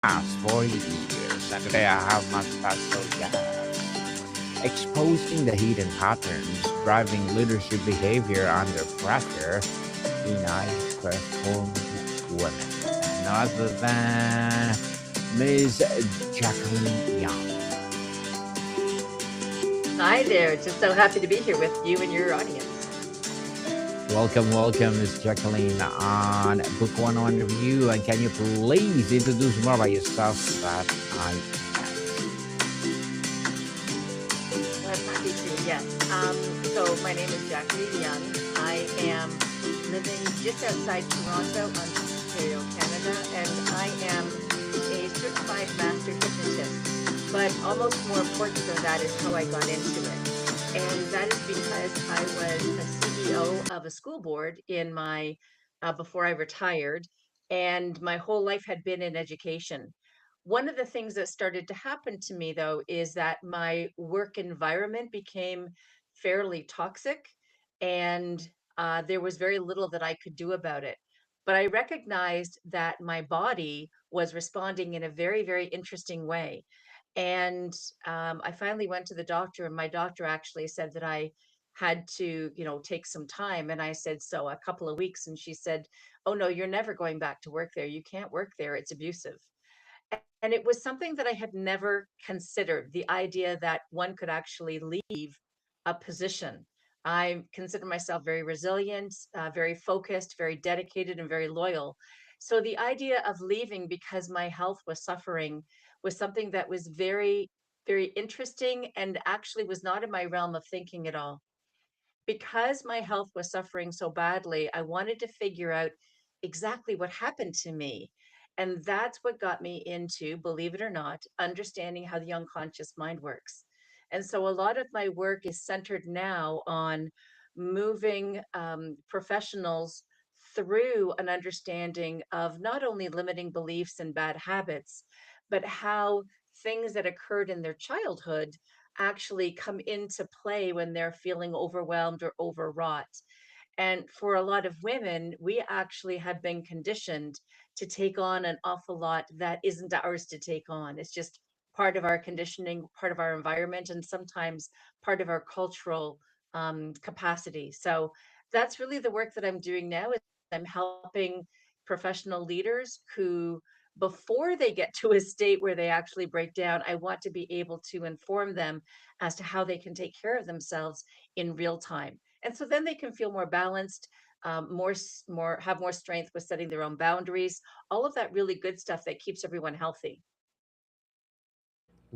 past 40 years, and today I have my special guest exposing the hidden patterns driving leadership behavior under pressure in high performing women. No other than Miss Jacqueline Young. Hi there. Just so happy to be here with you and your audience. Welcome, Miss Jacqueline, on Book 101 Review. And can you please introduce more about yourself so that I can? I'm happy to, yes. So my name is Jacqueline Young. I am living just outside Toronto, Ontario, Canada, and I am a certified master hypnotist. But almost more important than that is how I got into it. And that is because I was a CEO of a school board in my before I retired, and my whole life had been in education. One of the things that started to happen to me, though, is that my work environment became fairly toxic, and there was very little that I could do about it. But I recognized that my body was responding in a very, very interesting way. And I finally went to the doctor, and my doctor actually said that I had to, take some time. And I said, so a couple of weeks. And she said, oh, no, you're never going back to work there. You can't work there. It's abusive. And it was something that I had never considered, the idea that one could actually leave a position. I consider myself very resilient, very focused, very dedicated, and very loyal. So the idea of leaving because my health was suffering was something that was very, very interesting and actually was not in my realm of thinking at all. Because my health was suffering so badly, I wanted to figure out exactly what happened to me. And that's what got me into, believe it or not, understanding how the unconscious mind works. And so a lot of my work is centered now on moving professionals through an understanding of not only limiting beliefs and bad habits, but how things that occurred in their childhood actually come into play when they're feeling overwhelmed or overwrought. And for a lot of women, we actually have been conditioned to take on an awful lot that isn't ours to take on. It's just part of our conditioning, part of our environment, and sometimes part of our cultural capacity. So that's really the work that I'm doing now. Is I'm helping professional leaders who before they get to a state where they actually break down, I want to be able to inform them as to how they can take care of themselves in real time. And so then they can feel more balanced, more have more strength with setting their own boundaries, all of that really good stuff that keeps everyone healthy.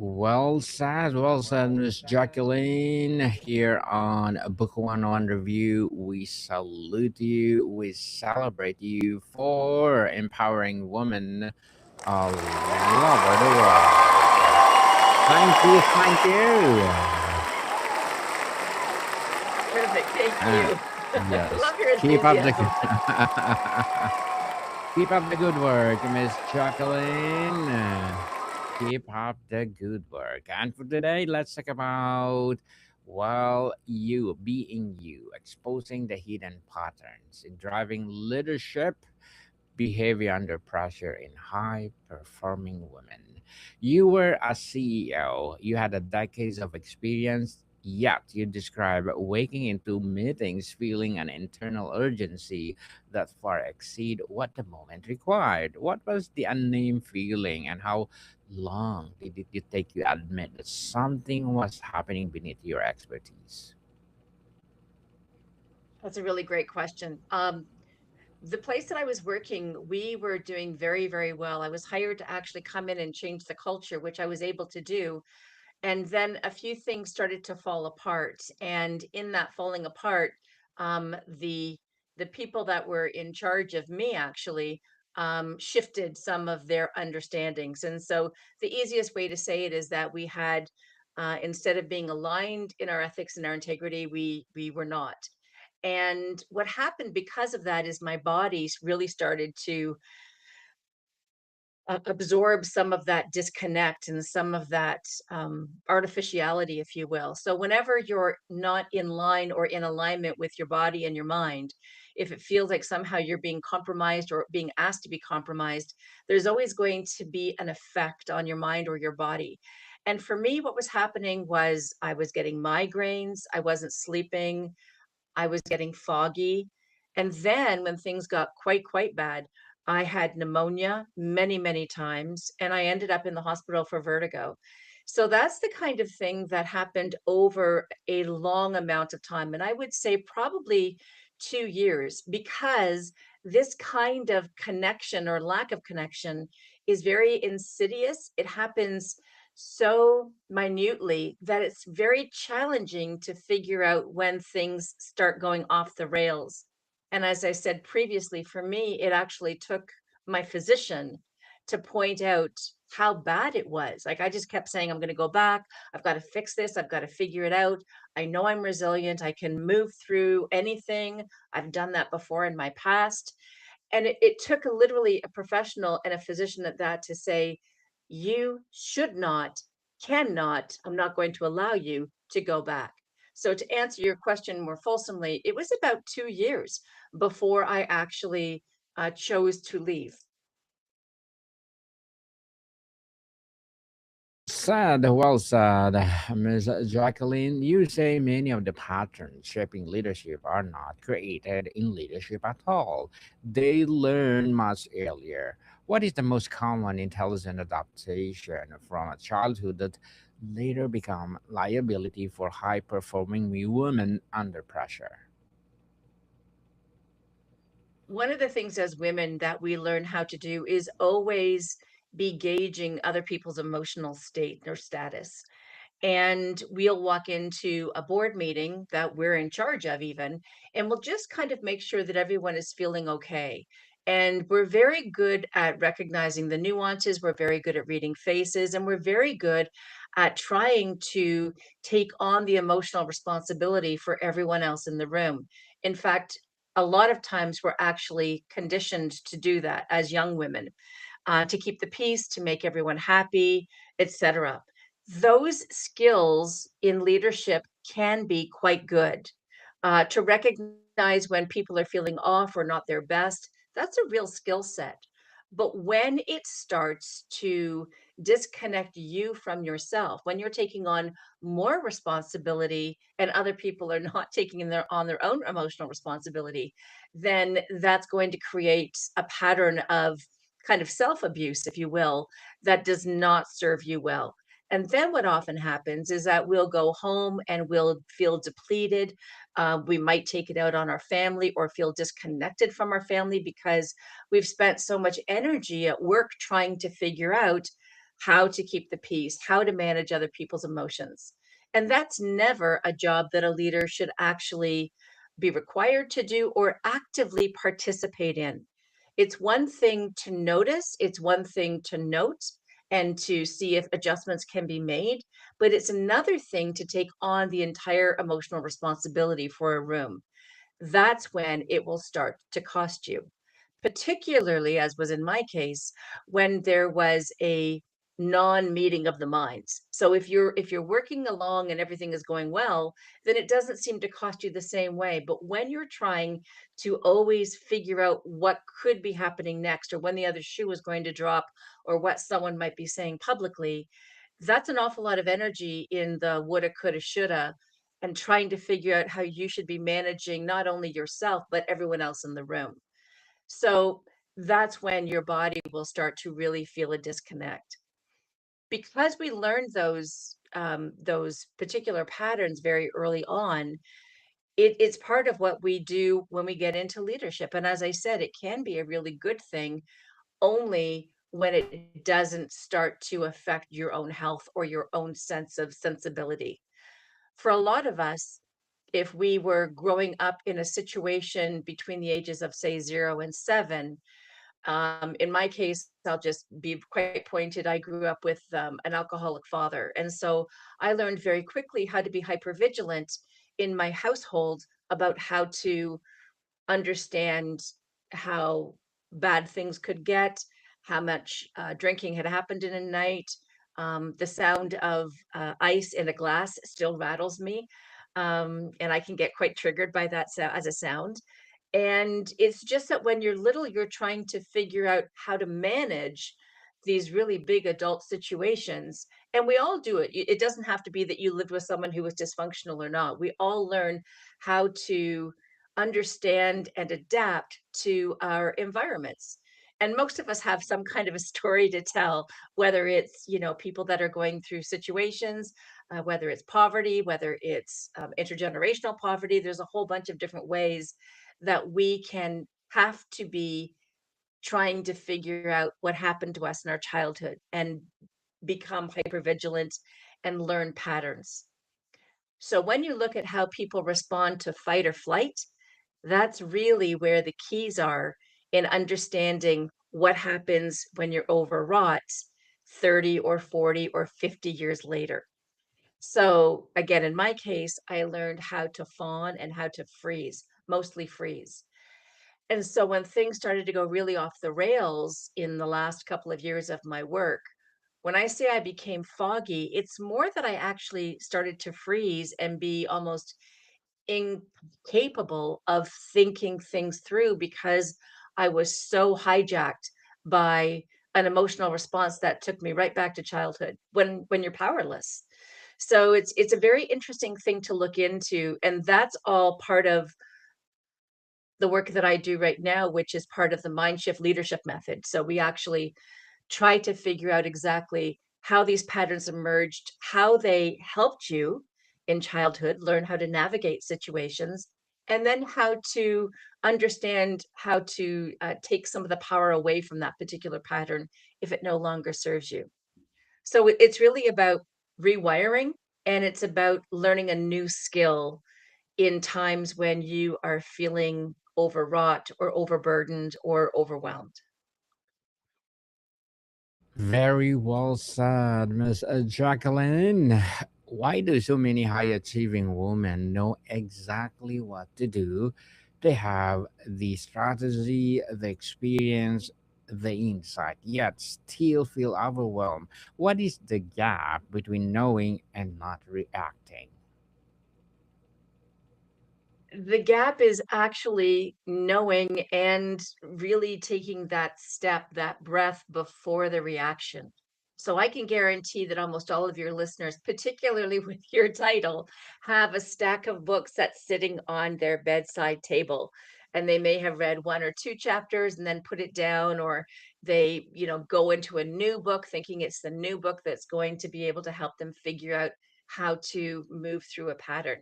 Well said, Miss Jacqueline. Here on Book 101 Review, we salute you, we celebrate you for empowering women all over the world. Thank you. Perfect. Thank Uh, you. yes, Love your keep up the enthusiasm. keep up the good work, Miss Jacqueline. Keep up the good work. And for today, let's talk about, well, you being you, exposing the hidden patterns in driving leadership behavior under pressure in high performing women. You were a CEO, you had a decades of experience, yet you describe waking into meetings feeling an internal urgency that far exceed what the moment required. What was the unnamed feeling, and how long did it take you admit that something was happening beneath your expertise? That's a really great question. The place that I was working, we were doing very, very well. I was hired to actually come in and change the culture, which I was able to do. And then a few things started to fall apart. And in that falling apart, the people that were in charge of me actually shifted some of their understandings. And so the easiest way to say it is that we had instead of being aligned in our ethics and our integrity, we were not. And what happened because of that is my body really started to absorb some of that disconnect and some of that artificiality, if you will. So, whenever you're not in line or in alignment with your body and your mind, if it feels like somehow you're being compromised or being asked to be compromised, there's always going to be an effect on your mind or your body. And for me, what was happening was I was getting migraines, I wasn't sleeping, I was getting foggy. And then when things got quite bad, I had pneumonia many, many times, and I ended up in the hospital for vertigo. So that's the kind of thing that happened over a long amount of time. And I would say probably 2 years, because this kind of connection or lack of connection is very insidious. It happens so minutely that it's very challenging to figure out when things start going off the rails. And as I said previously, for me, it actually took my physician to point out how bad it was. Like, I just kept saying, I'm going to go back. I've got to fix this. I've got to figure it out. I know I'm resilient. I can move through anything. I've done that before in my past. And it took literally a professional and a physician at that to say, you should not, cannot, I'm not going to allow you to go back. So, to answer your question more fulsomely, it was about 2 years before I actually chose to leave. Said, well said, Ms. Jacqueline. You say many of the patterns shaping leadership are not created in leadership at all. They learn much earlier. What is the most common intelligent adaptation from a childhood that later become liability for high performing women under pressure? One of the things as women that we learn how to do is always be gauging other people's emotional state or status. And we'll walk into a board meeting that we're in charge of even, and we'll just kind of make sure that everyone is feeling okay. And we're very good at recognizing the nuances, we're very good at reading faces, and we're very good at trying to take on the emotional responsibility for everyone else in the room. In fact, a lot of times we're actually conditioned to do that as young women, to keep the peace, to make everyone happy, etc. Those skills in leadership can be quite good. To recognize when people are feeling off or not their best, that's a real skill set. But when it starts to disconnect you from yourself, when you're taking on more responsibility and other people are not taking on their own emotional responsibility, then that's going to create a pattern of kind of self abuse, if you will, that does not serve you well. And then what often happens is that we'll go home and we'll feel depleted. We might take it out on our family or feel disconnected from our family because we've spent so much energy at work trying to figure out how to keep the peace, how to manage other people's emotions. And that's never a job that a leader should actually be required to do or actively participate in. It's one thing to notice, it's one thing to note and to see if adjustments can be made, but it's another thing to take on the entire emotional responsibility for a room. That's when it will start to cost you, particularly as was in my case when there was a non-meeting of the minds. So if you're working along and everything is going well, then it doesn't seem to cost you the same way. But when you're trying to always figure out what could be happening next or when the other shoe is going to drop or what someone might be saying publicly, that's an awful lot of energy in the woulda, coulda, shoulda, and trying to figure out how you should be managing not only yourself, but everyone else in the room. So that's when your body will start to really feel a disconnect. Because we learned those particular patterns very early on, it's part of what we do when we get into leadership. And as I said, it can be a really good thing only when it doesn't start to affect your own health or your own sense of sensibility. For a lot of us, if we were growing up in a situation between the ages of, say, 0 and 7, in my case, I'll just be quite pointed. I grew up with an alcoholic father. And so I learned very quickly how to be hypervigilant in my household about how to understand how bad things could get, how much drinking had happened in a night. The sound of ice in a glass still rattles me, and I can get quite triggered by that as a sound. And it's just that when you're little, you're trying to figure out how to manage these really big adult situations. And we all do it. It doesn't have to be that you lived with someone who was dysfunctional or not. We all learn how to understand and adapt to our environments. And most of us have some kind of a story to tell, whether it's, people that are going through situations, whether it's poverty, whether it's intergenerational poverty. There's a whole bunch of different ways that we can have to be trying to figure out what happened to us in our childhood and become hypervigilant and learn patterns. So when you look at how people respond to fight or flight, that's really where the keys are in understanding what happens when you're overwrought 30 or 40 or 50 years later. So again, in my case, I learned how to fawn and how to freeze, mostly freeze. And so when things started to go really off the rails in the last couple of years of my work, when I say I became foggy, it's more that I actually started to freeze and be almost incapable of thinking things through because I was so hijacked by an emotional response that took me right back to childhood when you're powerless. So it's a very interesting thing to look into, and that's all part of the work that I do right now, which is part of the mind shift leadership method. So we actually try to figure out exactly how these patterns emerged, how they helped you in childhood, learn how to navigate situations, and then how to understand how to take some of the power away from that particular pattern if it no longer serves you. So it's really about rewiring, and it's about learning a new skill in times when you are feeling overwrought or overburdened or overwhelmed. Very well said, Miss Jacqueline. Why do so many high achieving women know exactly what to do? They have the strategy, the experience, the insight, yet still feel overwhelmed. What is the gap between knowing and not reacting? The gap is actually knowing and really taking that step, that breath before the reaction. So I can guarantee that almost all of your listeners, particularly with your title, have a stack of books that's sitting on their bedside table. And they may have read one or two chapters and then put it down, or they, go into a new book thinking it's the new book that's going to be able to help them figure out how to move through a pattern.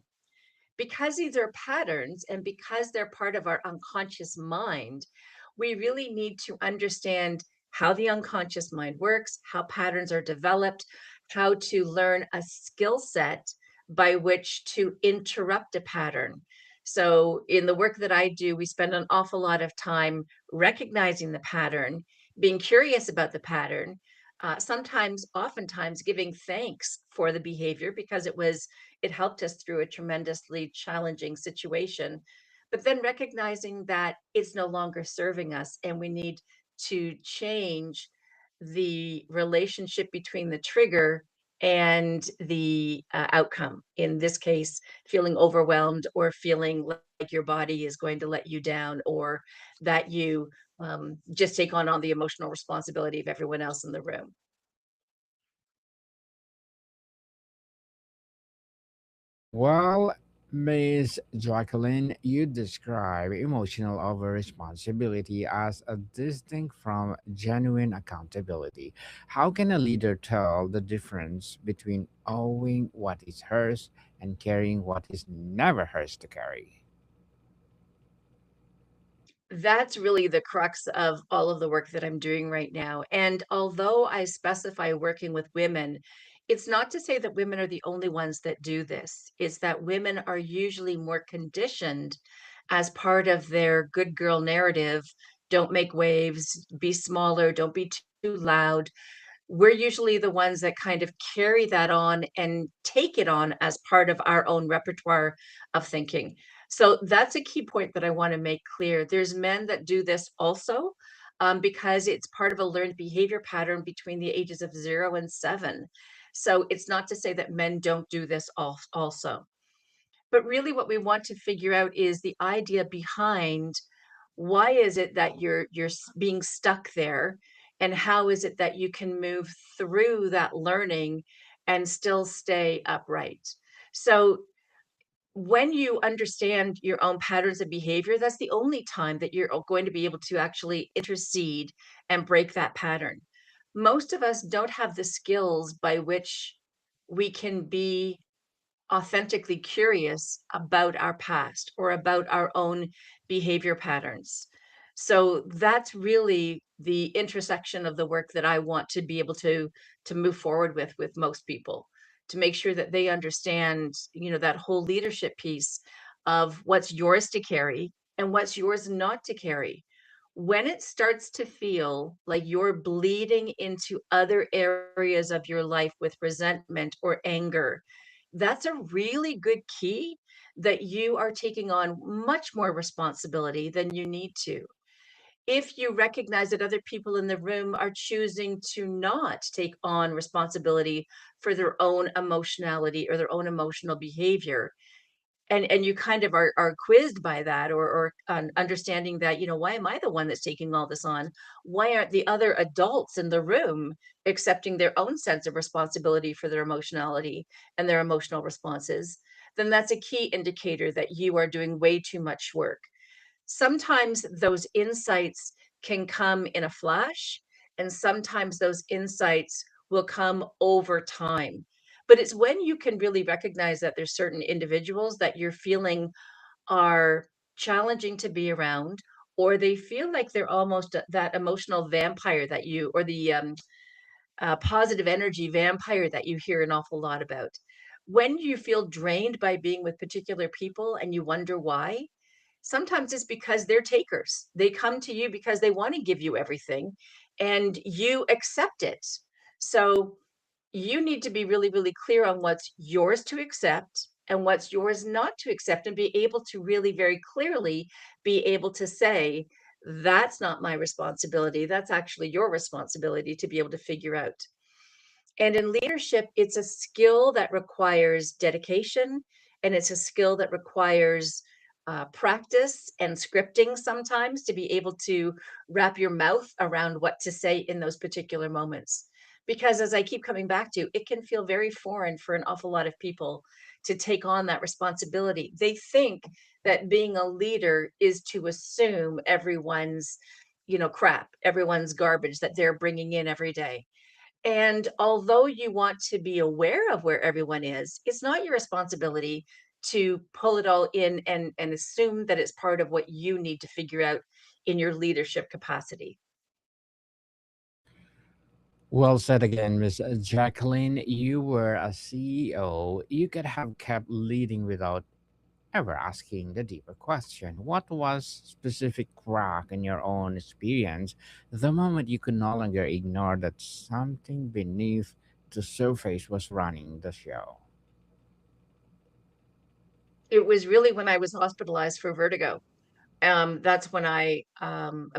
Because these are patterns and because they're part of our unconscious mind, we really need to understand how the unconscious mind works, how patterns are developed, how to learn a skill set by which to interrupt a pattern. So, in the work that I do, we spend an awful lot of time recognizing the pattern, being curious about the pattern, sometimes, oftentimes, giving thanks for the behavior because it helped us through a tremendously challenging situation, but then recognizing that it's no longer serving us and we need to change the relationship between the trigger and the outcome. In this case, feeling overwhelmed or feeling like your body is going to let you down, or that you just take on all the emotional responsibility of everyone else in the room. Well, Miss Jacqueline, you describe emotional over responsibility as a distinct from genuine accountability. How can a leader tell the difference between owing what is hers and carrying what is never hers to carry? That's really the crux of all of the work that I'm doing right now. And although I specify working with women, it's not to say that women are the only ones that do this. It's that women are usually more conditioned as part of their good girl narrative. Don't make waves, be smaller, don't be too loud. We're usually the ones that kind of carry that on and take it on as part of our own repertoire of thinking. So that's a key point that I want to make clear. There's men that do this also, because it's part of a learned behavior pattern between the ages of 0 and 7. So it's not to say that men don't do this also. But really, what we want to figure out is the idea behind why is it that you're being stuck there, and how is it that you can move through that learning and still stay upright. So when you understand your own patterns of behavior, that's the only time that you're going to be able to actually intercede and break that pattern. Most of us don't have the skills by which we can be authentically curious about our past or about our own behavior patterns. So that's really the intersection of the work that I want to be able to move forward with most people, to make sure that they understand, that whole leadership piece of what's yours to carry and what's yours not to carry. When it starts to feel like you're bleeding into other areas of your life with resentment or anger, that's a really good key that you are taking on much more responsibility than you need to. If you recognize that other people in the room are choosing to not take on responsibility for their own emotionality or their own emotional behavior, and you kind of are quizzed by that, or understanding that, why am I the one that's taking all this on? Why aren't the other adults in the room accepting their own sense of responsibility for their emotionality and their emotional responses? Then that's a key indicator that you are doing way too much work. Sometimes those insights can come in a flash, and sometimes those insights will come over time. But it's when you can really recognize that there's certain individuals that you're feeling are challenging to be around, or they feel like they're almost that emotional vampire that you, or the positive energy vampire that you hear an awful lot about. When you feel drained by being with particular people and you wonder why, sometimes it's because they're takers. They come to you because they want to give you everything and you accept it. So you need to be really, really clear on what's yours to accept and what's yours not to accept, and be able to really very clearly be able to say, that's not my responsibility. That's actually your responsibility to be able to figure out. And in leadership, it's a skill that requires dedication, and it's a skill that requires practice and scripting sometimes to be able to wrap your mouth around what to say in those particular moments. Because as I keep coming back to, it can feel very foreign for an awful lot of people to take on that responsibility. They think that being a leader is to assume everyone's, crap, everyone's garbage that they're bringing in every day. And although you want to be aware of where everyone is, it's not your responsibility to pull it all in and assume that it's part of what you need to figure out in your leadership capacity. Well said again, Miss Jacqueline. You were a CEO. You could have kept leading without ever asking the deeper question. What was specific crack in your own experience the moment you could no longer ignore that something beneath the surface was running the show? It was really when I was hospitalized for vertigo. That's when I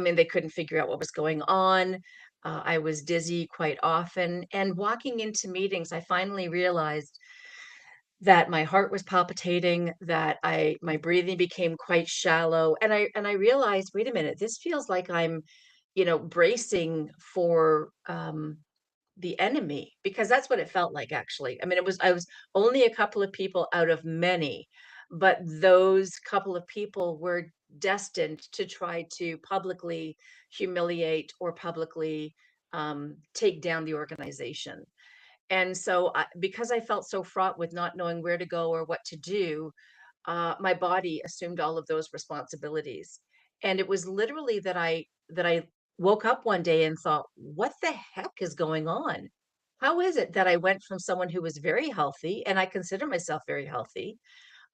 mean, they couldn't figure out what was going on. I was dizzy quite often. And walking into meetings, I finally realized that my heart was palpitating, that my breathing became quite shallow, and I realized, wait a minute, this feels like I'm, bracing for the enemy, because that's what it felt like actually. I mean, I was only a couple of people out of many, but those couple of people were destined to try to publicly humiliate or publicly take down the organization. And so, because I felt so fraught with not knowing where to go or what to do, my body assumed all of those responsibilities. And it was literally that I woke up one day and thought, "What the heck is going on? How is it that I went from someone who was very healthy, and I consider myself very healthy,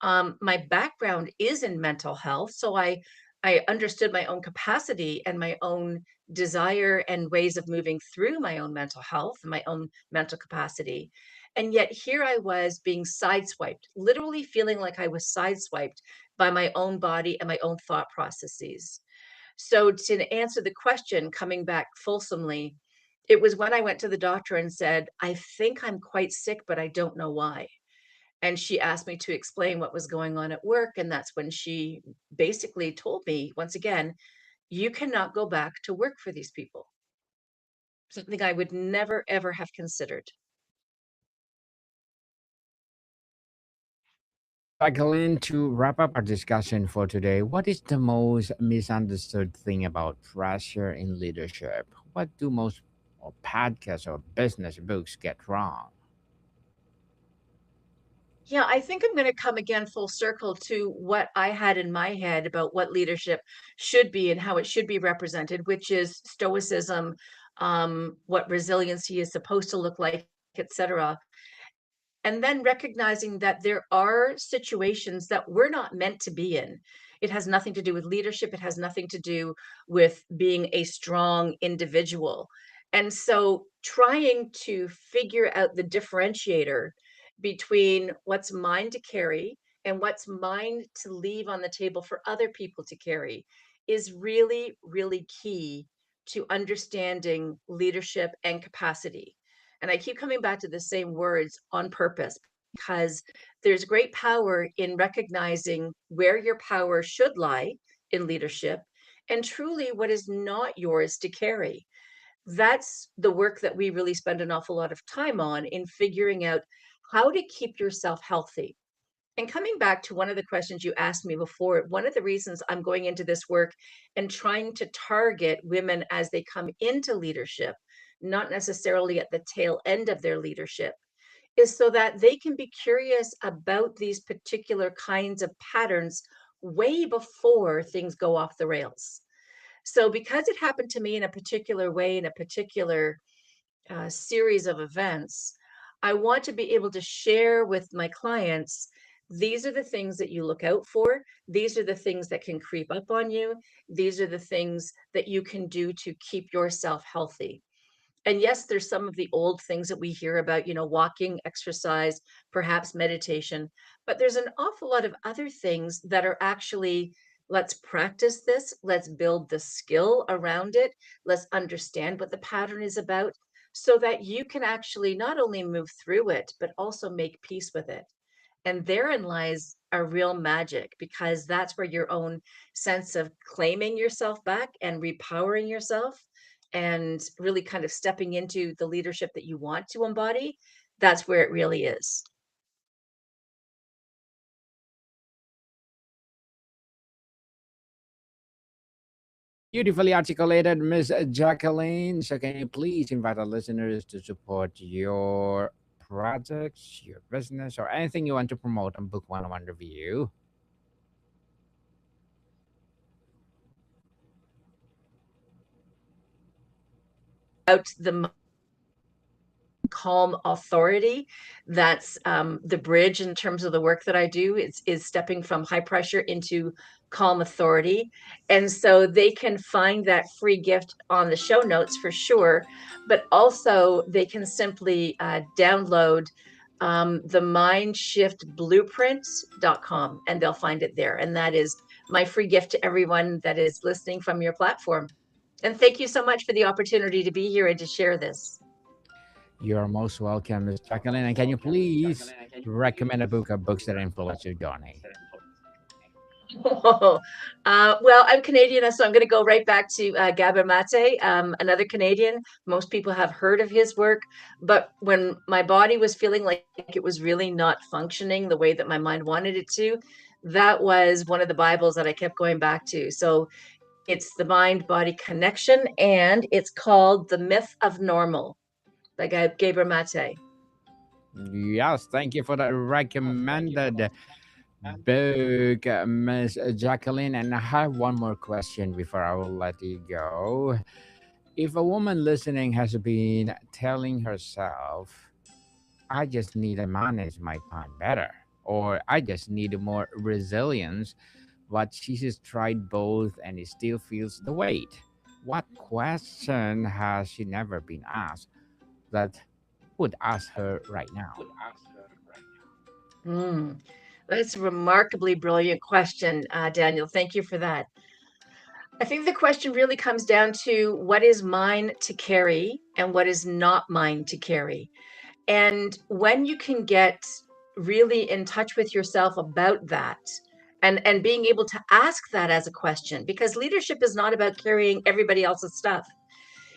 my background is in mental health, so I understood my own capacity and my own desire and ways of moving through my own mental health and my own mental capacity. And yet here I was being sideswiped, literally feeling like I was sideswiped by my own body and my own thought processes. So, to answer the question, coming back fulsomely, it was when I went to the doctor and said, I think I'm quite sick, but I don't know why. And she asked me to explain what was going on at work. And that's when she basically told me, once again, you cannot go back to work for these people. Something I would never, ever have considered. Jacqueline, to wrap up our discussion for today, what is the most misunderstood thing about pressure in leadership? What do most podcasts or business books get wrong? Yeah, I think I'm going to come again full circle to what I had in my head about what leadership should be and how it should be represented, which is stoicism, what resiliency is supposed to look like, etc. And then recognizing that there are situations that we're not meant to be in. It has nothing to do with leadership, it has nothing to do with being a strong individual. And so trying to figure out the differentiator between what's mine to carry and what's mine to leave on the table for other people to carry is really, really key to understanding leadership and capacity. And I keep coming back to the same words on purpose because there's great power in recognizing where your power should lie in leadership and truly what is not yours to carry. That's the work that we really spend an awful lot of time on in figuring out how to keep yourself healthy. And coming back to one of the questions you asked me before, one of the reasons I'm going into this work and trying to target women as they come into leadership, not necessarily at the tail end of their leadership, is so that they can be curious about these particular kinds of patterns way before things go off the rails. So, because it happened to me in a particular way, in a particular series of events, I want to be able to share with my clients, these are the things that you look out for. These are the things that can creep up on you. These are the things that you can do to keep yourself healthy. And yes, there's some of the old things that we hear about, walking, exercise, perhaps meditation, but there's an awful lot of other things that are actually, let's practice this, let's build the skill around it, let's understand what the pattern is about so that you can actually not only move through it, but also make peace with it. And therein lies a real magic because that's where your own sense of claiming yourself back and repowering yourself and really kind of stepping into the leadership that you want to embody, that's where it really is. Beautifully articulated, Miss Jacqueline. So, can you please invite our listeners to support your projects, your business, or anything you want to promote on Book 101 Review? Out the calm authority. That's the bridge in terms of the work that I do is stepping from high pressure into calm authority. And so they can find that free gift on the show notes for sure, but also they can simply download the mindshiftblueprint.com and they'll find it there. And that is my free gift to everyone that is listening from your platform. And thank you so much for the opportunity to be here and to share this. You're most welcome, Miss Jacqueline. And can you please recommend a book or books that influence your journey? Oh, well, I'm Canadian, so I'm going to go right back to Gabor Mate, another Canadian. Most people have heard of his work, but when my body was feeling like it was really not functioning the way that my mind wanted it to, that was one of the Bibles that I kept going back to. So it's the mind body connection, and it's called The Myth of Normal by Gabor Mate. Yes, thank you for that recommended book, Miss Jacqueline. And I have one more question before I will let you go. If a woman listening has been telling herself, I just need to manage my time better, or I just need more resilience, but she has tried both and it still feels the weight, what question has she never been asked that would ask her right now? Mm, that's a remarkably brilliant question, Daniel. Thank you for that. I think the question really comes down to what is mine to carry and what is not mine to carry. And when you can get really in touch with yourself about that, and being able to ask that as a question, because leadership is not about carrying everybody else's stuff.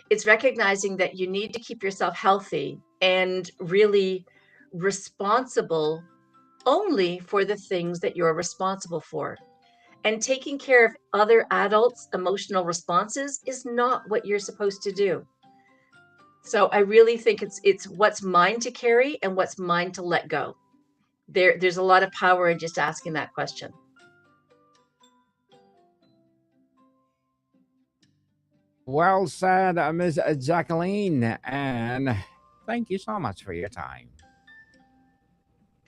It's recognizing that you need to keep yourself healthy and really responsible only for the things that you're responsible for. And taking care of other adults' emotional responses is not what you're supposed to do. So I really think it's what's mine to carry and what's mine to let go. There's a lot of power in just asking that question. Well said, Miss Jacqueline, and thank you so much for your time.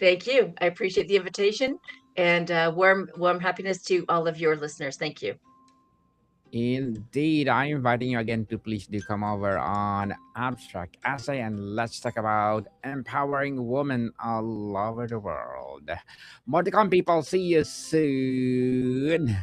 Thank you. I appreciate the invitation, and warm happiness to all of your listeners. Thank you. Indeed, I'm inviting you again to please do come over on Abstract Essay and let's talk about empowering women all over the world. More to come, people. See you soon.